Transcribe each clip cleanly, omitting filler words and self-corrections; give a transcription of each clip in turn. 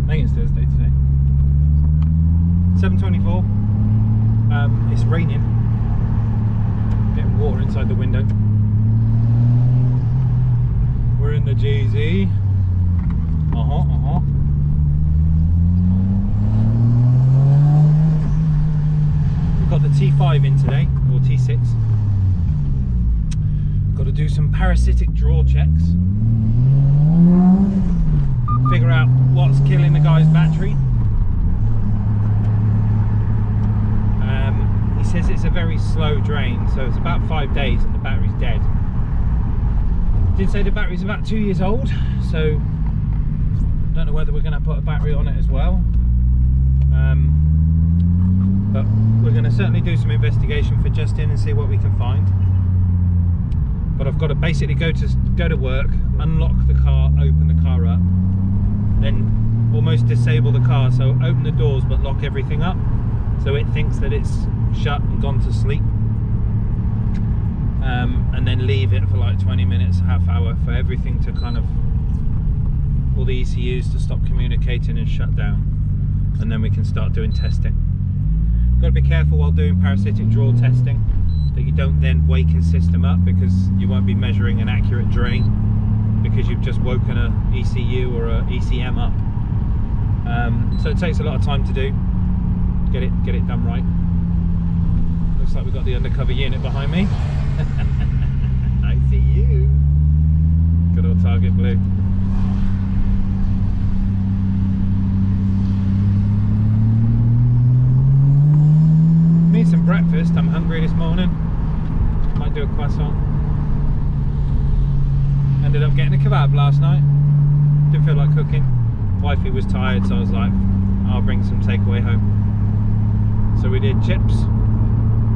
think it's Thursday today. 7:24. It's raining. Getting water inside the window. We're in the GZ. We've got the T5 in today, or T6. Got to do some parasitic draw checks. Figure out what's killing the guy's battery. He says it's a very slow drain, so it's about 5 days and the battery's dead. Did say the battery's about 2 years old, so don't know whether we're going to put a battery on it as well. But we're going to certainly do some investigation for Justin and see what we can find. But I've got to basically go to work, unlock the car, open the car up, then almost disable the car, so open the doors but lock everything up so it thinks that it's shut and gone to sleep, and then leave it for like 20 minutes, half hour for everything to kind of, all the ECUs to stop communicating and shut down, and then we can start doing testing. Got to be careful while doing parasitic draw testing that you don't then wake a system up, because you won't be measuring an accurate drain because you've just woken a ECU or a ECM up. So it takes a lot of time to do. Get it done right. Looks like we've got the undercover unit behind me. I see you. Good old target blue. Need some breakfast. I'm hungry this morning. Might do a croissant. Ended up getting a kebab last night. Didn't feel like cooking. Wifey was tired, so I was like, I'll bring some takeaway home. So we did chips,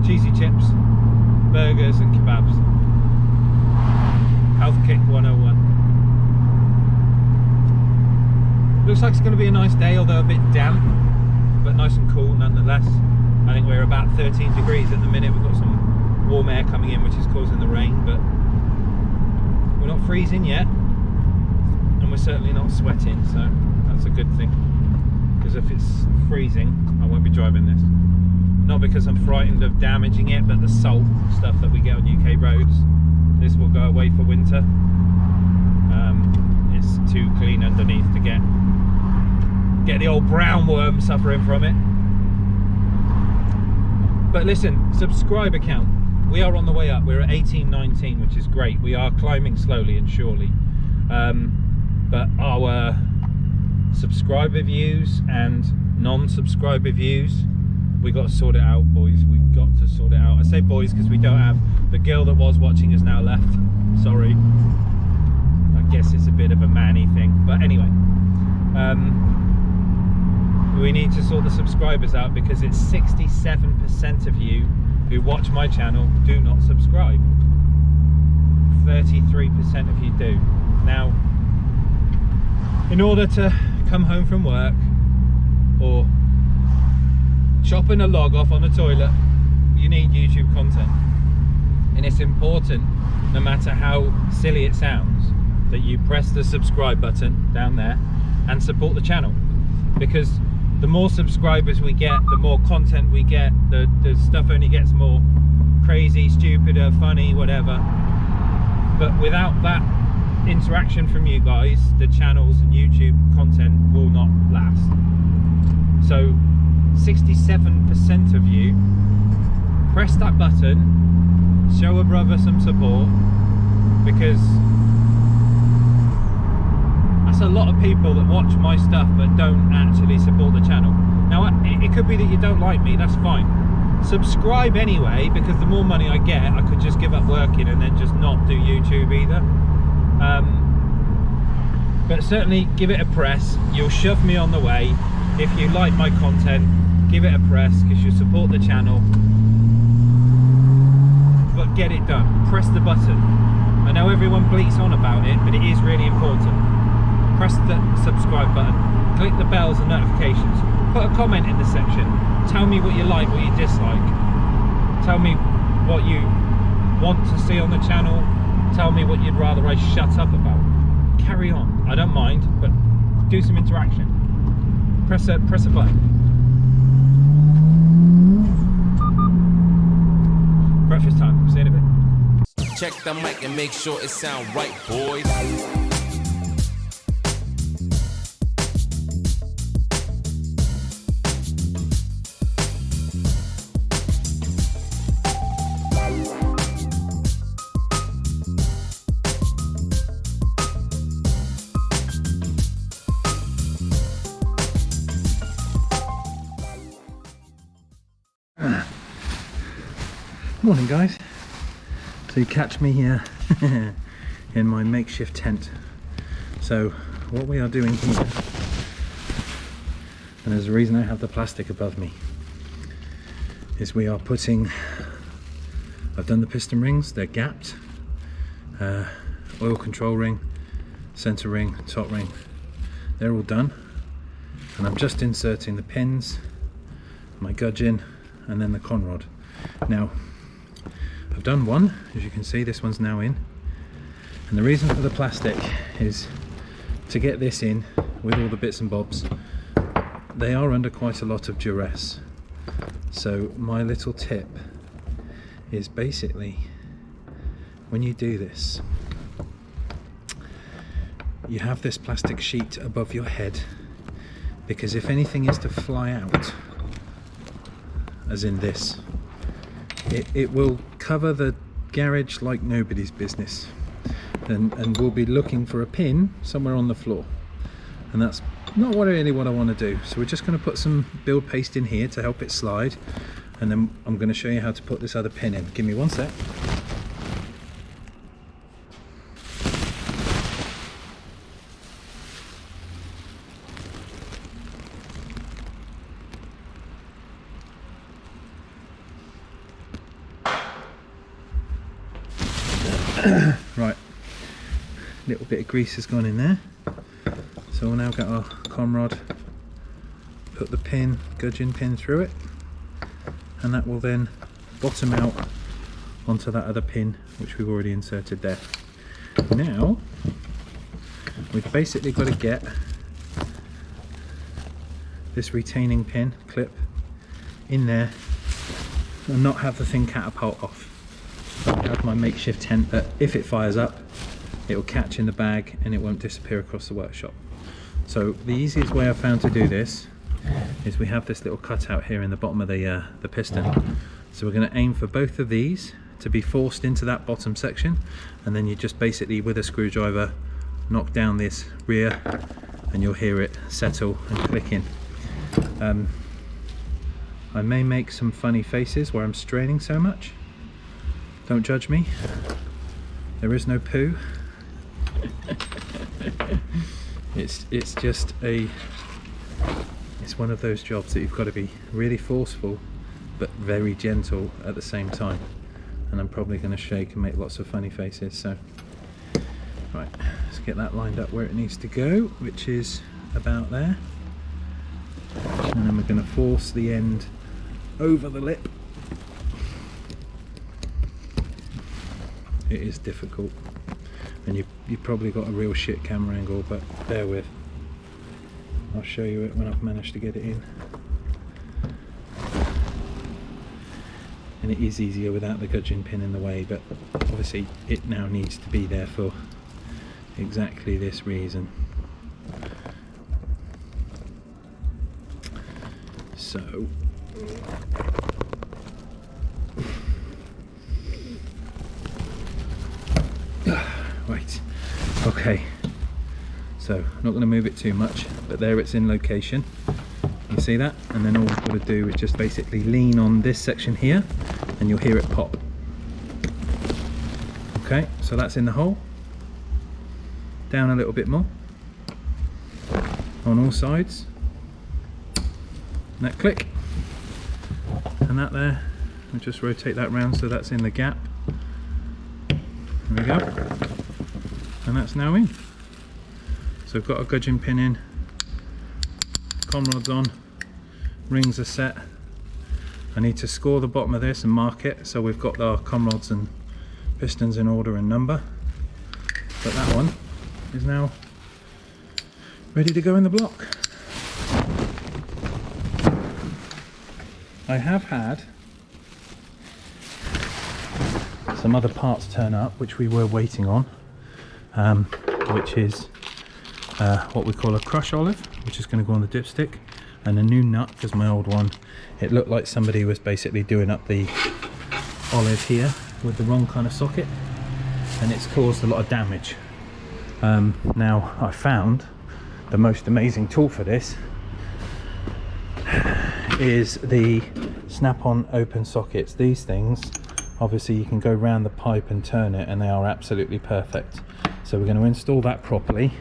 cheesy chips, burgers and kebabs. Health Kick 101. Looks like it's going to be a nice day, although a bit damp, but nice and cool nonetheless. I think we're about 13 degrees at the minute. We've got some warm air coming in, which is causing the rain, but we're not freezing yet, and we're certainly not sweating, so that's a good thing. Because if it's freezing, I won't be driving this. Not because I'm frightened of damaging it, but the salt stuff that we get on UK roads, this will go away for winter. It's too clean underneath to get the old brown worm suffering from it. But listen, subscriber count, we are on the way up. We're at 1819, which is great. We are climbing slowly and surely. But our subscriber views and non-subscriber views, we got to sort it out, boys. We got to sort it out. I say boys because we don't have, the girl that was watching has now left. Sorry. I guess it's a bit of a manny thing, but anyway, we need to sort the subscribers out, because it's 67% of you who watch my channel do not subscribe. 33% of you do. Now, in order to come home from work or chopping a log off on the toilet, you need YouTube content, and it's important, no matter how silly it sounds, that you press the subscribe button down there and support the channel, because the more subscribers we get, the more content we get, the stuff only gets more crazy, stupider, funny, whatever. But without that interaction from you guys, the channels and YouTube content will not last. So 67% of you, press that button, show a brother some support, because that's a lot of people that watch my stuff but don't actually support the channel. Now, it could be that you don't like me, that's fine. Subscribe anyway, because the more money I get, I could just give up working and then just not do YouTube either. But certainly give it a press. You'll shove me on the way. If you like my content, give it a press, because you support the channel. But get it done. Press the button. I know everyone bleats on about it, but it is really important. Press the subscribe button, click the bells and notifications, put a comment in the section, tell me what you like, what you dislike, tell me what you want to see on the channel, tell me what you'd rather I shut up about. Carry on, I don't mind, but do some interaction. Press a button. Breakfast time. See you in a bit. Check the mic and make sure it sound right, boys. Morning guys. So you catch me here in my makeshift tent. So what we are doing here, and there's a reason I have the plastic above me, is we are putting, I've done the piston rings, they're gapped, oil control ring, center ring, top ring, they're all done, and I'm just inserting the pins, my gudgeon, and then the conrod. Now I've done one, as you can see, this one's now in, and the reason for the plastic is to get this in with all the bits and bobs. They are under quite a lot of duress, so my little tip is basically, when you do this, you have this plastic sheet above your head, because if anything is to fly out, as in this, it will cover the garage like nobody's business, and we'll be looking for a pin somewhere on the floor, and that's not really what I want to do. So we're just going to put some build paste in here to help it slide, and then I'm going to show you how to put this other pin in. Give me one sec. Right, little bit of grease has gone in there, so we'll now get our conrod, put the pin, gudgeon pin through it, and that will then bottom out onto that other pin which we've already inserted there. Now we've basically got to get this retaining pin clip in there and not have the thing catapult off. I have my makeshift tent that if it fires up, it will catch in the bag and it won't disappear across the workshop. So the easiest way I've found to do this is we have this little cutout here in the bottom of the piston. So we're going to aim for both of these to be forced into that bottom section, and then you just basically with a screwdriver knock down this rear and you'll hear it settle and click in. I may make some funny faces where I'm straining so much. Don't judge me, there is no poo. It's just it's one of those jobs that you've got to be really forceful but very gentle at the same time, and I'm probably going to shake and make lots of funny faces. So right, let's get that lined up where it needs to go, which is about there, and then we're going to force the end over the lip. It is difficult, and you've probably got a real shit camera angle, but bear with. I'll show you it when I've managed to get it in. And it is easier without the gudgeon pin in the way, but obviously it now needs to be there for exactly this reason. So right, okay, so I'm not going to move it too much, but there it's in location, you see that, and then all we've got to do is just basically lean on this section here and you'll hear it pop. Okay, so that's in the hole, down a little bit more on all sides, and that click, and that there, we'll just rotate that round so that's in the gap. There we go, and that's now in. So we've got a gudgeon pin in, conrod's on, rings are set. I need to score the bottom of this and mark it so we've got our conrods and pistons in order and number, but that one is now ready to go in the block. I have had some other parts turn up which we were waiting on, which is what we call a crush olive, which is going to go on the dipstick, and a new nut, because my old one, it looked like somebody was basically doing up the olive here with the wrong kind of socket, and it's caused a lot of damage. Now I found the most amazing tool for this is the snap-on open sockets. These things, obviously you can go around the pipe and turn it, and they are absolutely perfect. So we're going to install that properly,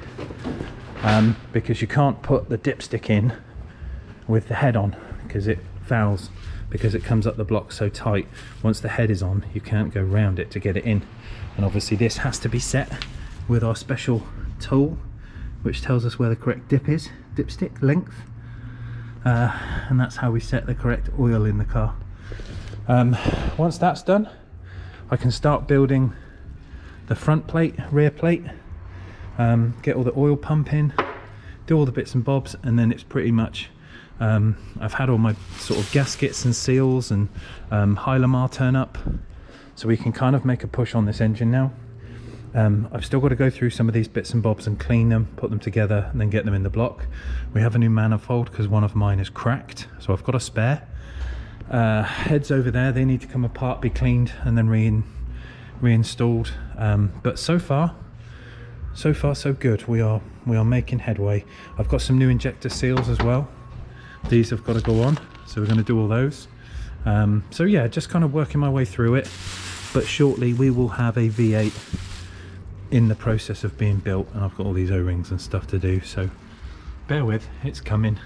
because you can't put the dipstick in with the head on, because it fouls, because it comes up the block so tight. Once the head is on, you can't go round it to get it in. And obviously this has to be set with our special tool, which tells us where the correct dipstick length, and that's how we set the correct oil in the car. Once that's done, I can start building the front plate, rear plate, get all the oil pump in, do all the bits and bobs, and then it's pretty much I've had all my sort of gaskets and seals and Hylamar turn up, so we can kind of make a push on this engine now. I've still got to go through some of these bits and bobs and clean them, put them together, and then get them in the block. We have a new manifold because one of mine is cracked, so I've got a spare. Heads over there, they need to come apart, be cleaned, and then reinstalled. But so far so good. We are making headway. I've got some new injector seals as well. These have got to go on, so we're going to do all those. So yeah, just kind of working my way through it, but shortly we will have a V8 in the process of being built, and I've got all these O-rings and stuff to do, so bear with, it's coming,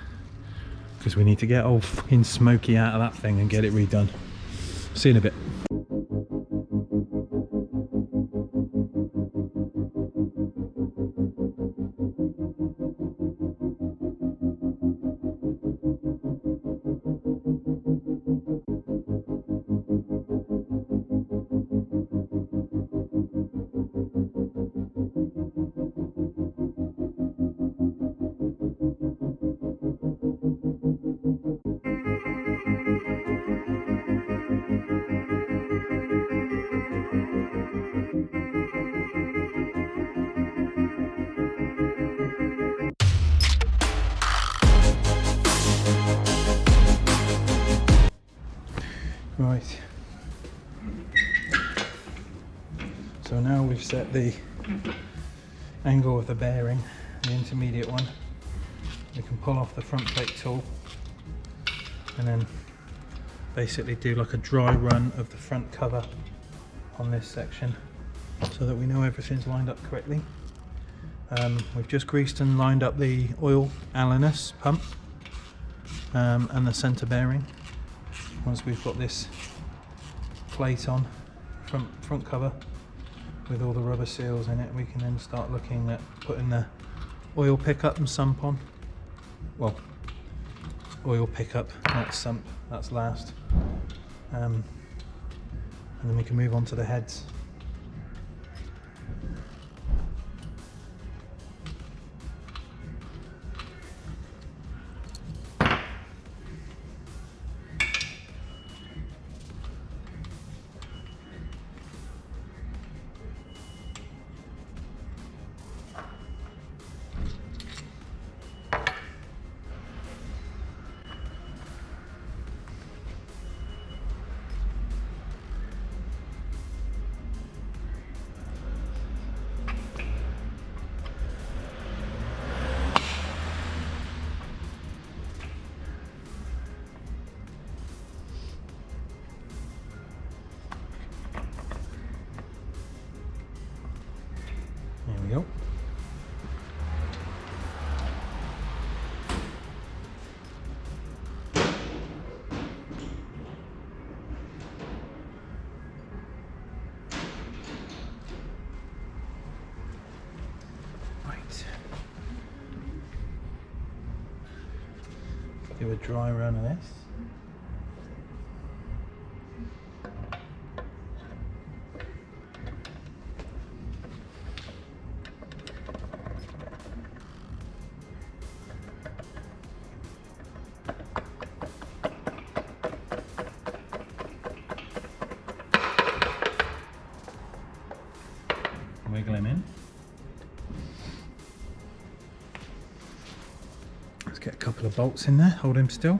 because we need to get old fucking Smokey out of that thing and get it redone. See you in a bit. Right, so now we've set the angle of the bearing, the intermediate one. We can pull off the front plate tool and then basically do like a dry run of the front cover on this section so that we know everything's lined up correctly. We've just greased and lined up the oil Allenus pump and the centre bearing. Once we've got this plate on, front cover with all the rubber seals in it, we can then start looking at putting the oil pickup and sump on. Well, oil pickup, not sump, that's last. And then we can move on to the heads. There we go. Right. Do a dry run of this. bolts in there, hold him still.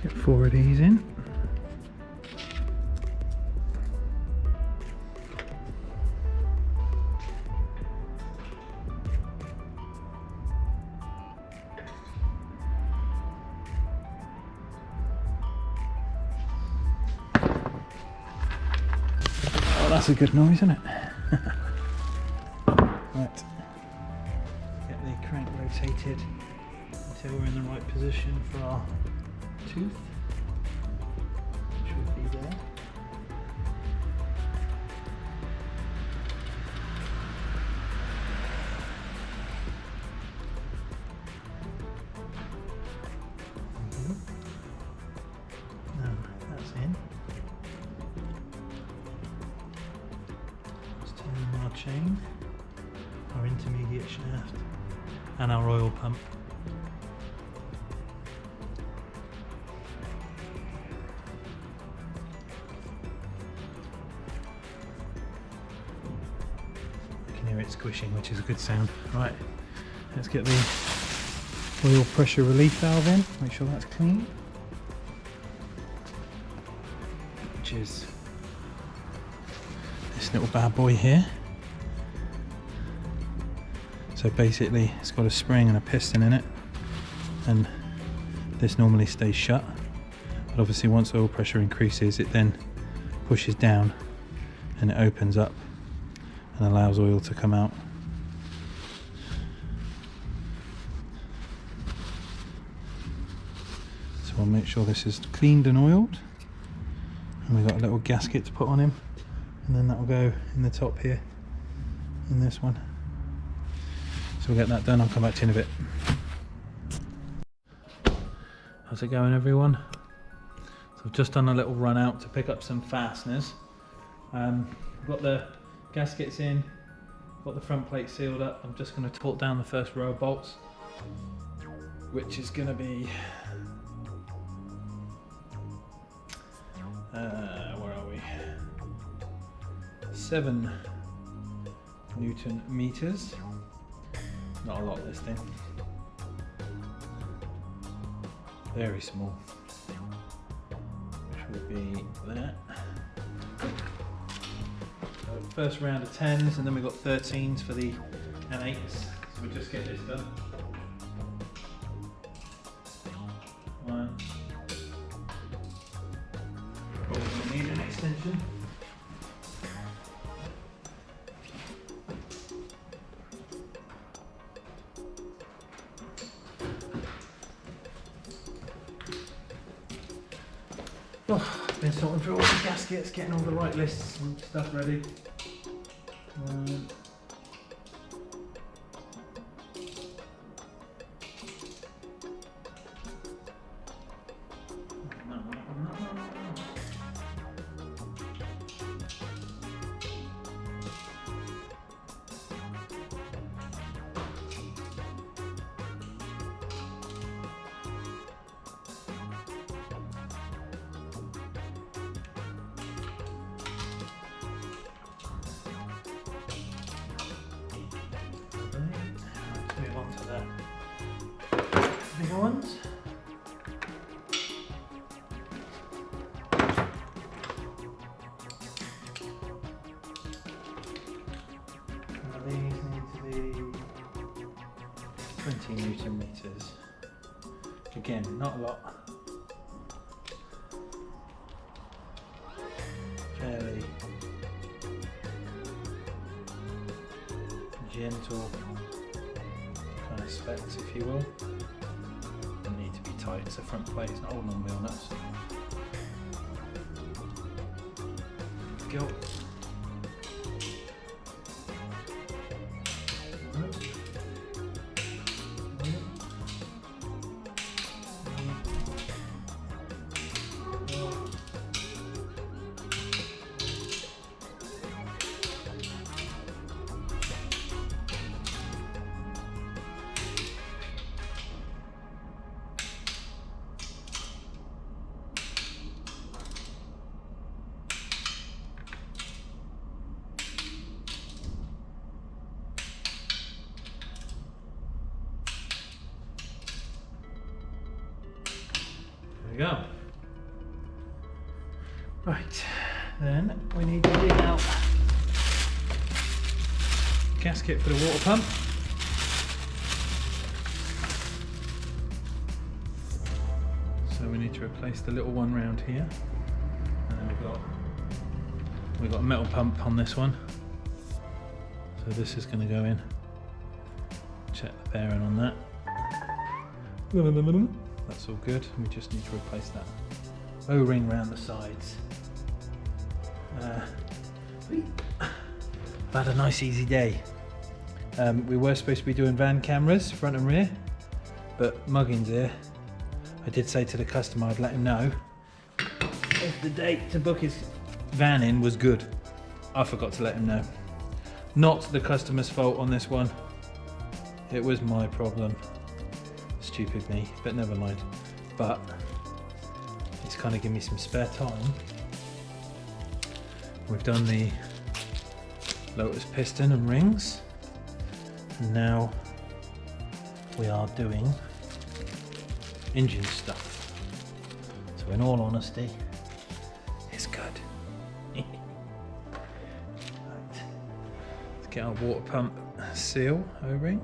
Get 4 of these in. Oh, that's a good noise, isn't it? Right. Get the crank rotated until we're in the right position for our tooth, which would be there. Now that's in. Let's turn on our chain, our intermediate shaft, and our oil pump. Hear it squishing, which is a good sound. Right, let's get the oil pressure relief valve in, make sure that's clean, which is this little bad boy here. So basically it's got a spring and a piston in it, and this normally stays shut, but obviously once oil pressure increases it then pushes down and it opens up and allows oil to come out. So we'll make sure this is cleaned and oiled, and we've got a little gasket to put on him, and then that will go in the top here in this one. So we'll get that done, I'll come back to you in a bit. How's it going, everyone? So I've just done a little run out to pick up some fasteners. I've got the gaskets in, got the front plate sealed up. I'm just going to torque down the first row of bolts, which is going to be where are we? 7 Newton meters. Not a lot, this thing. Very small. Which would be that. First round of 10s, and then we've got 13s for the N8s, so we'll just get this done. 1. Probably need an extension. Oh, been sorting through all the gaskets, getting all the right lists and stuff ready. bigger ones. Now these need to be 20 Newton meters. Again, not a lot. Fairly gentle kind of specs, if you will. Don't need to be tight, it's a front plate, it's not holding on wheel nuts. Go. There we go. Right, then we need to dig out gasket for the water pump. So we need to replace the little one round here, and then we've got a metal pump on this one. So this is going to go in. Check the bearing on that. That's all good. We just need to replace that O-ring round the sides. I've had a nice easy day. We were supposed to be doing van cameras, front and rear, but Muggins here, I did say to the customer I'd let him know if the date to book his van in was good. I forgot to let him know. Not the customer's fault on this one. It was my problem. Stupid me, but never mind. But it's kind of given me some spare time. We've done the Lotus piston and rings, and now we are doing engine stuff. So in all honesty, it's good. Right. Let's get our water pump seal O-ring.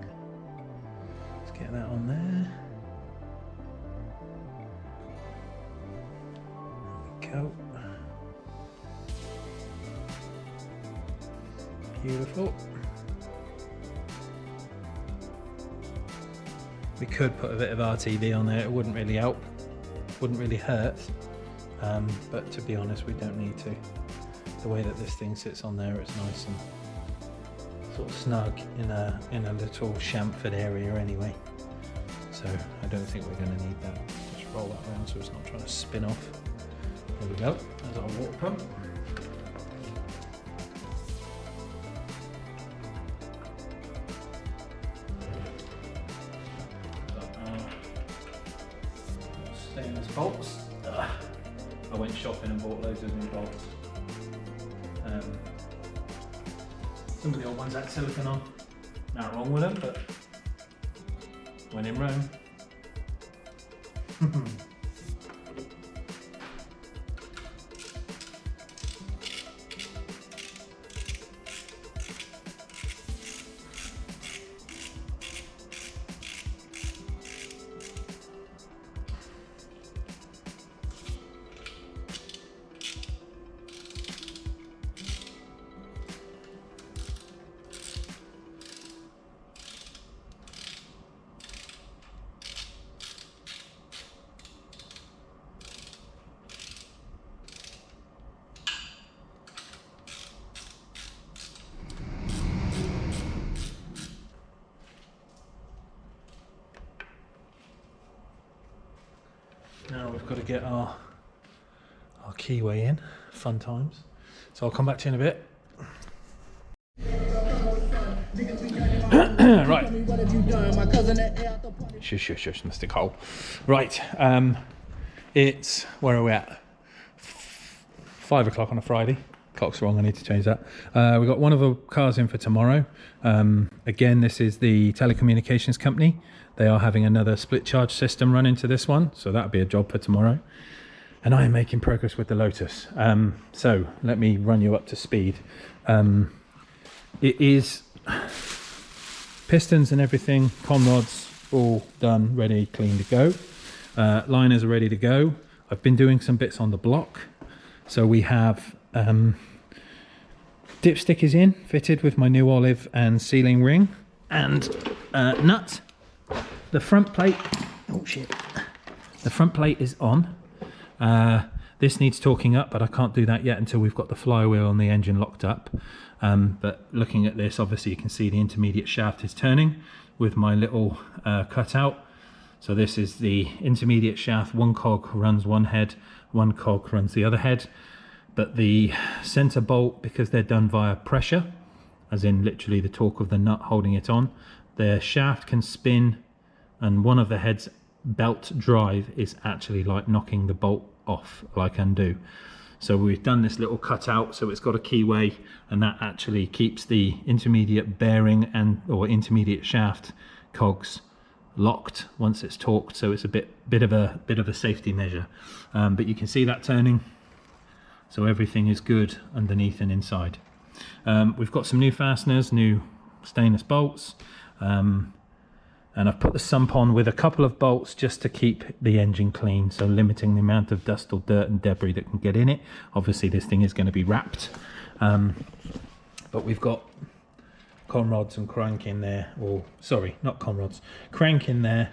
Get that on there. There we go. Beautiful. We could put a bit of RTV on there, it wouldn't really help, wouldn't really hurt, but to be honest we don't need to. The way that this thing sits on there, it's nice and sort of snug in a little chamfered area anyway, so I don't think we're going to need that. Just roll that around so it's not trying to spin off. There we go, there's our water pump. Stainless bolts. I went shopping and bought loads of new bolts. Some of the old ones had silicone on. Nothing wrong with them, but when in Rome. Now we've got to get our keyway in. Fun times. So I'll come back to you in a bit. Right. Shush, Mr. Cole. Right. It's, where are we at? 5 o'clock on a Friday. Clock's wrong, I need to change that. We've got one of the cars in for tomorrow. Again, this is the telecommunications company. They are having another split charge system run into this one, so that'll be a job for tomorrow. And I am making progress with the Lotus. So let me run you up to speed. It is pistons and everything, con rods all done, ready, clean to go. Liners are ready to go. I've been doing some bits on the block. So we have dipstick is in, fitted with my new olive and sealing ring and nut. The front plate, oh shit, the front plate is on. This needs torquing up, but I can't do that yet until we've got the flywheel and the engine locked up. But looking at this, obviously you can see the intermediate shaft is turning with my little cutout. So this is the intermediate shaft. One cog runs one head, one cog runs the other head. But the center bolt, because they're done via pressure, as in literally the torque of the nut holding it on, the shaft can spin, and one of the heads belt drive is actually like knocking the bolt off, like undo. So we've done this little cutout, so it's got a keyway, and that actually keeps the intermediate bearing and or intermediate shaft cogs locked once it's torqued. So it's a bit of a safety measure. But you can see that turning, so everything is good underneath and inside. We've got some new fasteners, new stainless bolts. And I've put the sump on with a couple of bolts just to keep the engine clean, so limiting the amount of dust or dirt and debris that can get in it. Obviously this thing is going to be wrapped, but we've got con rods and crank in there, or sorry, not con rods, crank in there,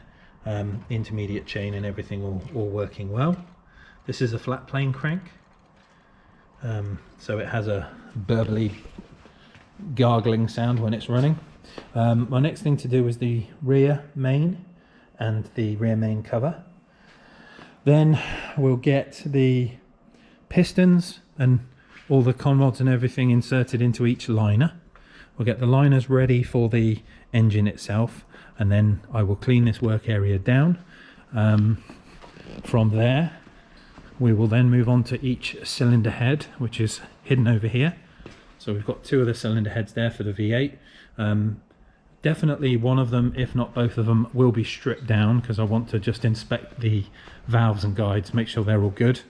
intermediate chain and everything all working well. This is a flat plane crank, so it has a burbly gargling sound when it's running. My next thing to do is the rear main and the rear main cover. Then we'll get the pistons and all the con rods and everything inserted into each liner. We'll get the liners ready for the engine itself, and then I will clean this work area down. From there we will then move on to each cylinder head, which is hidden over here. So we've got two of the cylinder heads there for the V8. Definitely one of them, if not both of them, will be stripped down, because I want to just inspect the valves and guides, make sure they're all good.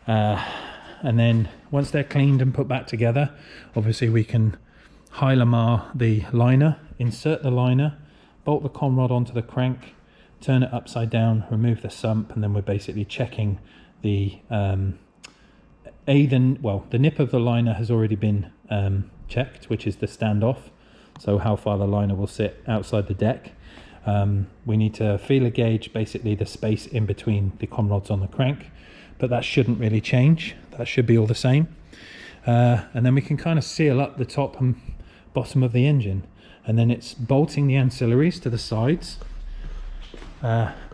And then once they're cleaned and put back together, obviously we can high lamar the liner, insert the liner, bolt the con rod onto the crank, turn it upside down, remove the sump, and then we're basically checking the the nip of the liner has already been checked, which is the standoff, so how far the liner will sit outside the deck. We need to feeler gauge basically the space in between the con rods on the crank, but that shouldn't really change, that should be all the same. And then we can kind of seal up the top and bottom of the engine, and then it's bolting the ancillaries to the sides,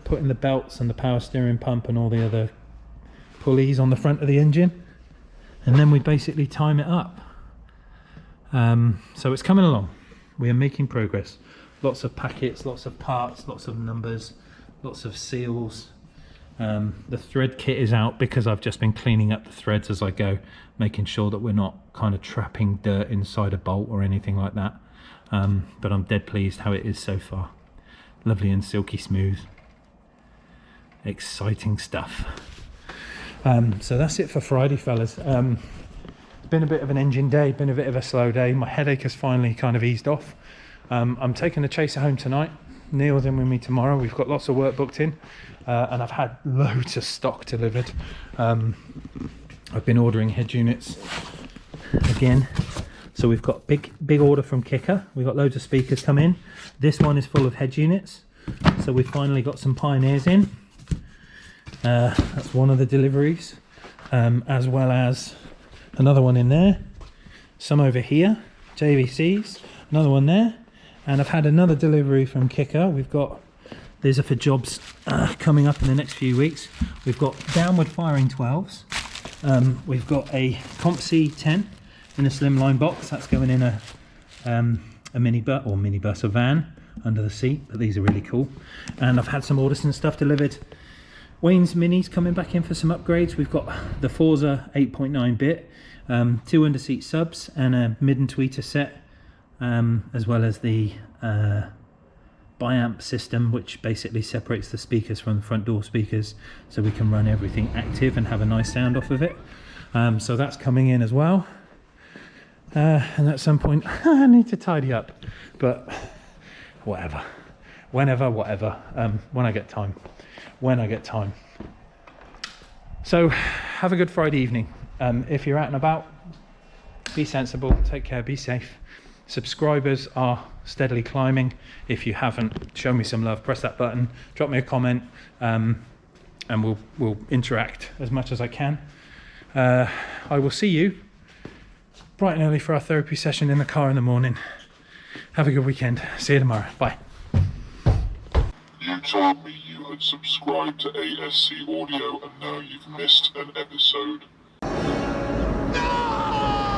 putting the belts and the power steering pump and all the other pulleys on the front of the engine, and then we basically time it up. So it's coming along, we are making progress. Lots of packets, lots of parts, lots of numbers, lots of seals. The thread kit is out because I've just been cleaning up the threads as I go, making sure that we're not kind of trapping dirt inside a bolt or anything like that. But I'm dead pleased how it is so far. Lovely and silky smooth. Exciting stuff. So that's it for Friday, fellas. Been a bit of an engine day, been a bit of a slow day. My headache has finally kind of eased off. I'm taking the chaser home tonight. Neil's in with me tomorrow. We've got lots of work booked in, and I've had loads of stock delivered. I've been ordering head units again. So we've got big order from Kicker. We've got loads of speakers come in. This one is full of head units. So we've finally got some Pioneers in. That's one of the deliveries, as well as another one in there, some over here, JVCs, another one there, and I've had another delivery from Kicker. We've got, these are for jobs coming up in the next few weeks. We've got downward firing 12s, we've got a Comp C10 in a slimline box, that's going in a minibus or van under the seat, but these are really cool. And I've had some Audison stuff delivered. Wayne's Mini's coming back in for some upgrades. We've got the Forza 8.9 bit, 2 under-seat subs and a mid and tweeter set, as well as the biamp system, which basically separates the speakers from the front door speakers, so we can run everything active and have a nice sound off of it. So that's coming in as well. And at some point I need to tidy up, but whatever, whenever, whatever, when I get time. So have a good Friday evening. If you're out and about, be sensible, take care, be safe. Subscribers are steadily climbing. If you haven't, show me some love, press that button, drop me a comment, and we'll interact as much as I can. I will see you bright and early for our therapy session in the car in the morning. Have a good weekend. See you tomorrow. Bye. You told me you had subscribed to ASC Audio and now you've missed an episode. No!